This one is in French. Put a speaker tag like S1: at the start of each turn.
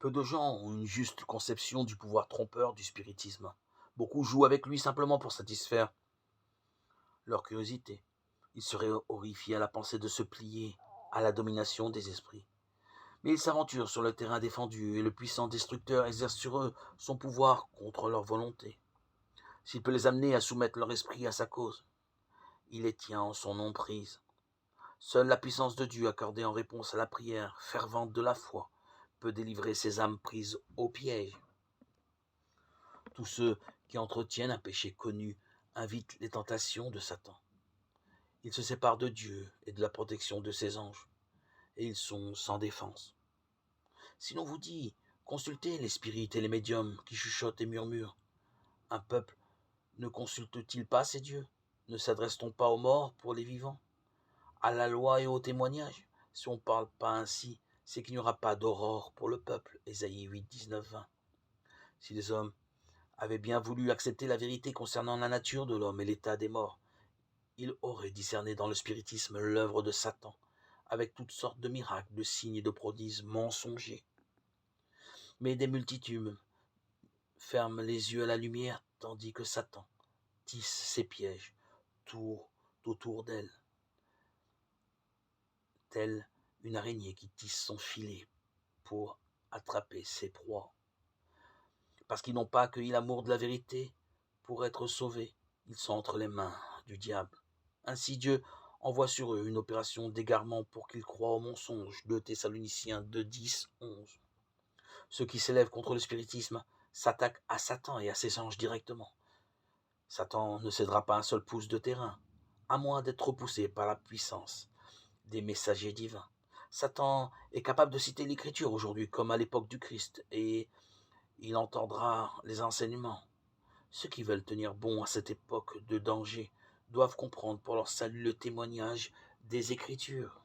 S1: Peu de gens ont une juste conception du pouvoir trompeur du spiritisme. Beaucoup jouent avec lui simplement pour satisfaire leur curiosité. Ils seraient horrifiés à la pensée de se plier à la domination des esprits. Mais ils s'aventurent sur le terrain défendu et le puissant destructeur exerce sur eux son pouvoir contre leur volonté. S'il peut les amener à soumettre leur esprit à sa cause, il les tient en son emprise. Seule la puissance de Dieu accordée en réponse à la prière fervente de la foi peut délivrer ces âmes prises au piège. Tous ceux qui entretiennent un péché connu invitent les tentations de Satan. Ils se séparent de Dieu et de la protection de ses anges, et ils sont sans défense. Si l'on vous dit, consultez les spirites et les médiums qui chuchotent et murmurent, un peuple ne consulte-t-il pas ses dieux? Ne s'adresse-t-on pas aux morts pour les vivants? À la loi et au témoignage? Si on ne parle pas ainsi, c'est qu'il n'y aura pas d'aurore pour le peuple. Ésaïe 8, 19, 20. Si les hommes avaient bien voulu accepter la vérité concernant la nature de l'homme et l'état des morts, ils auraient discerné dans le spiritisme l'œuvre de Satan, avec toutes sortes de miracles, de signes et de prodiges mensongers. Mais des multitudes ferment les yeux à la lumière, tandis que Satan tisse ses pièges tout autour d'elle, telle une araignée qui tisse son filet pour attraper ses proies. Parce qu'ils n'ont pas accueilli l'amour de la vérité pour être sauvés, ils sont entre les mains du diable. Ainsi Dieu envoie sur eux une opération d'égarement pour qu'ils croient au mensonge. 2 Thessaloniciens 2, 10, 11. Ceux qui s'élèvent contre le spiritisme s'attaquent à Satan et à ses anges directement. Satan ne cédera pas un seul pouce de terrain, à moins d'être repoussé par la puissance des messagers divins. Satan est capable de citer l'Écriture aujourd'hui comme à l'époque du Christ, et il entendra les enseignements. Ceux qui veulent tenir bon à cette époque de danger doivent comprendre pour leur salut le témoignage des Écritures.